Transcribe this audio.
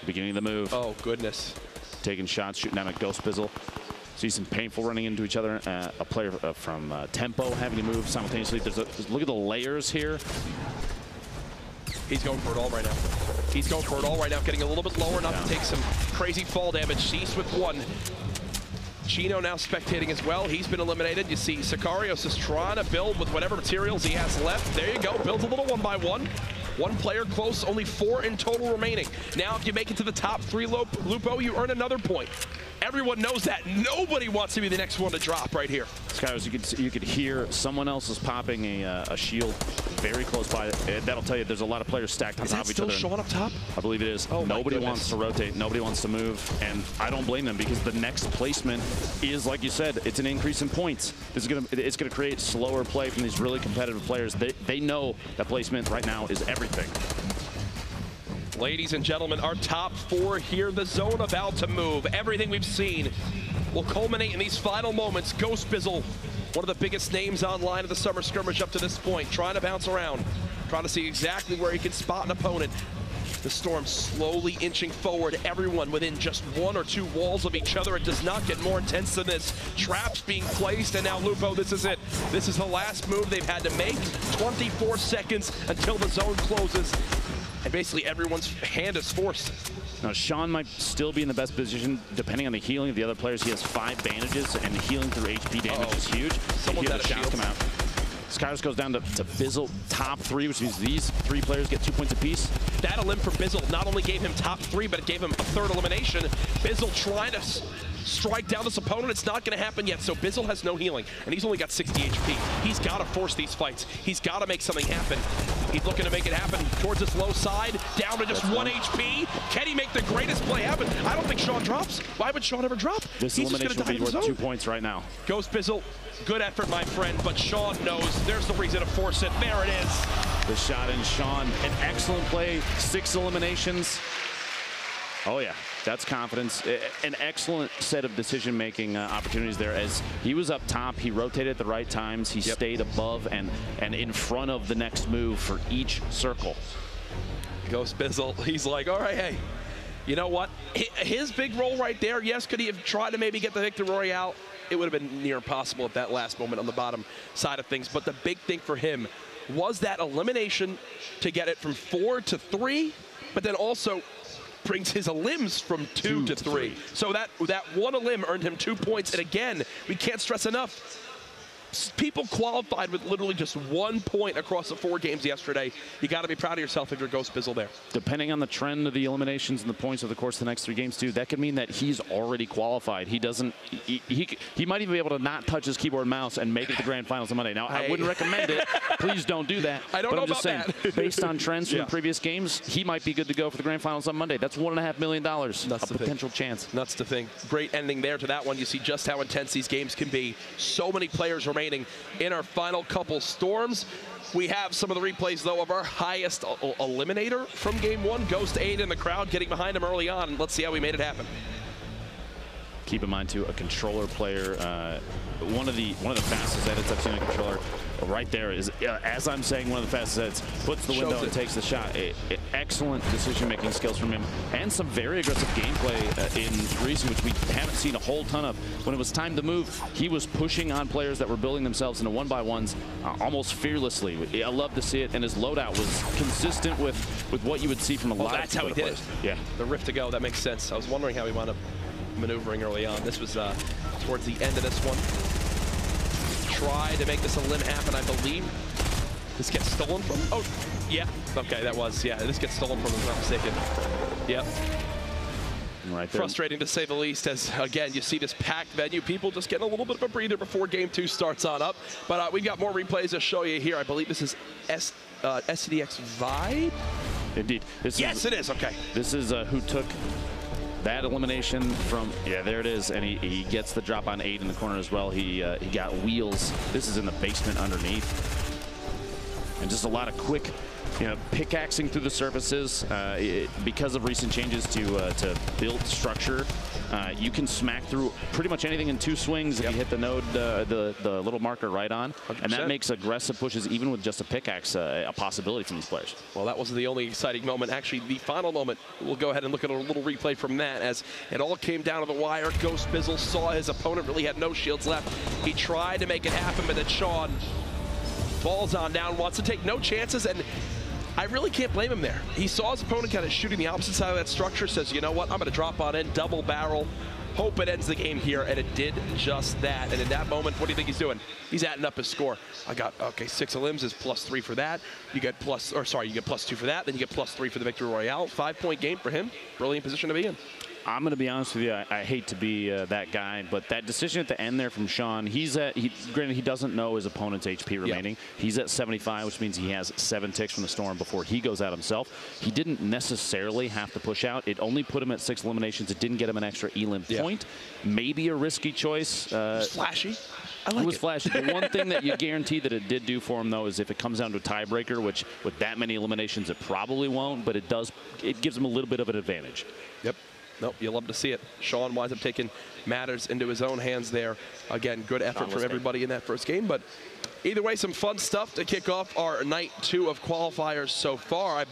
Beginning of the move. Oh, goodness. Taking shots, shooting down at Ghost Bizzle. See some painful running into each other. A player from Tempo having to move simultaneously. Look at the layers here. He's going for it all right now. He's going for it all right now, getting a little bit lower, not to take some crazy fall damage. Cease with one. Chino now spectating as well. He's been eliminated. You see Sicarios is trying to build with whatever materials he has left. There you go. Builds a little one by one. One player close, only 4 in total remaining. Now, if you make it to the top 3, Lupo, you earn another point. Everyone knows that. Nobody wants to be the next one to drop right here. Skyros, you could hear someone else is popping a shield very close by. That'll tell you there's a lot of players stacked on top of each other. Is that still Sean up top? I believe it is. Oh, nobody wants to rotate. Nobody wants to move. And I don't blame them because the next placement is, like you said, it's an increase in points. It's gonna create slower play from these really competitive players. They know that placement right now is everything. Ladies and gentlemen, our top 4 here. The zone about to move. Everything we've seen will culminate in these final moments. Ghost Bizzle, one of the biggest names online of the Summer Skirmish up to this point, trying to bounce around, trying to see exactly where he can spot an opponent. The Storm slowly inching forward, everyone within just 1 or 2 walls of each other. It does not get more intense than this. Traps being placed, and now Lupo, this is it. This is the last move they've had to make. 24 seconds until the zone closes. And basically everyone's hand is forced. Now, Sean might still be in the best position, depending on the healing of the other players. He has 5 bandages, and healing through HP damage is huge. Someone's out of shields. Come out. Skyros goes down to Bizzle, top 3, which means these 3 players get 2 points apiece. That elim for Bizzle not only gave him top 3, but it gave him a 3rd elimination. Bizzle trying to strike down this opponent. It's not going to happen yet, so Bizzle has no healing, and he's only got 60 HP. He's got to force these fights. He's got to make something happen. He's looking to make it happen towards his low side, down to just 1 HP. Can he make the greatest play happen? I don't think Sean drops. Why would Sean ever drop? This elimination will be worth 2 points right now. Ghost Bizzle, good effort, my friend, but Sean knows there's the reason to force it. There it is. The shot in Sean, an excellent play, 6 eliminations. Oh yeah, that's confidence. An excellent set of decision-making opportunities there. As he was up top, he rotated at the right times. He stayed above and in front of the next move for each circle. Ghost Bizzle, he's like, all right, hey, you know what? His big role right there, yes, could he have tried to maybe get the Victory Royale? It would have been near impossible at that last moment on the bottom side of things. But the big thing for him was that elimination to get it from 4 to 3, but then also brings his elims from 2 to 3. So that one elim earned him 2 points. And again, we can't stress enough, people qualified with literally just 1 point across the 4 games yesterday. You got to be proud of yourself if you're Ghost Bizzle there. Depending on the trend of the eliminations and the points over the course of the next 3 games too, that could mean that he's already qualified. He doesn't. He might even be able to not touch his keyboard and mouse and make it to the grand finals on Monday. Now, I wouldn't recommend it. Please don't do that. I don't know I'm just about saying, that. based on trends from the previous games, he might be good to go for the grand finals on Monday. That's $1.5 million. That's a potential chance. That's the thing. Great ending there to that one. You see just how intense these games can be. So many players remaining in our final couple storms. We have some of the replays, though, of our highest eliminator from game 1. Ghost 8 in the crowd, getting behind him early on. And let's see how we made it happen. Keep in mind, too, a controller player, one of the fastest edits I've seen on a controller right there is, as I'm saying, one of the fastest edits, puts the window and takes the shot. Excellent decision-making skills from him, and some very aggressive gameplay in recent, which we haven't seen a whole ton of. When it was time to move, he was pushing on players that were building themselves into 1-by-1s almost fearlessly. I love to see it, and his loadout was consistent with what you would see from a lot of that's how he did it. Yeah. The rift to go, that makes sense. I was wondering how he wound up maneuvering early on. This was towards the end of this one. Try to make this elim happen, I believe. This gets stolen from, oh, yeah. Okay, that was, yeah, this gets stolen from him, if I'm not mistaken. Yep. Right there. Frustrating to say the least, as again, you see this packed venue, people just getting a little bit of a breather before game 2 starts on up. But we've got more replays to show you here. I believe this is SCDX Vibe? Indeed. Yes, it is, okay. This is who took that elimination from, yeah, there it is, and he gets the drop on 8 in the corner as well. He got wheels. This is in the basement underneath. and just a lot of quick, pickaxing through the surfaces. Because of recent changes to build structure, you can smack through pretty much anything in 2 swings if you hit the node, the little marker right on. 100%. And that makes aggressive pushes, even with just a pickaxe, a possibility from these players. Well, that wasn't the only exciting moment. Actually, the final moment, we'll go ahead and look at a little replay from that as it all came down to the wire. Ghost Bizzle saw his opponent really had no shields left. He tried to make it happen, but then Sean falls on down, wants to take no chances, and I really can't blame him there. He saw his opponent kind of shooting the opposite side of that structure, says, you know what, I'm going to drop on in, double barrel, hope it ends the game here, and it did just that. And in that moment, what do you think he's doing? He's adding up his score. I got, okay, 6 of limbs is +3 for that. You get you get +2 for that, then you get +3 for the Victory Royale. 5-point game for him. Brilliant position to be in. I'm going to be honest with you. I hate to be that guy, but that decision at the end there from Sean, granted, he doesn't know his opponent's HP remaining. He's at 75, which means he has 7 ticks from the storm before he goes out himself. He didn't necessarily have to push out. It only put him at 6 eliminations. It didn't get him an extra elim point. Maybe a risky choice. It was flashy. I like it. It was flashy. The one thing that you guarantee that it did do for him, though, is if it comes down to a tiebreaker, which with that many eliminations, it probably won't, but it gives him a little bit of an advantage. Yep. Nope, you'll love to see it. Sean winds up taking matters into his own hands there. Again, good effort from everybody in that first game. But either way, some fun stuff to kick off our night 2 of qualifiers so far.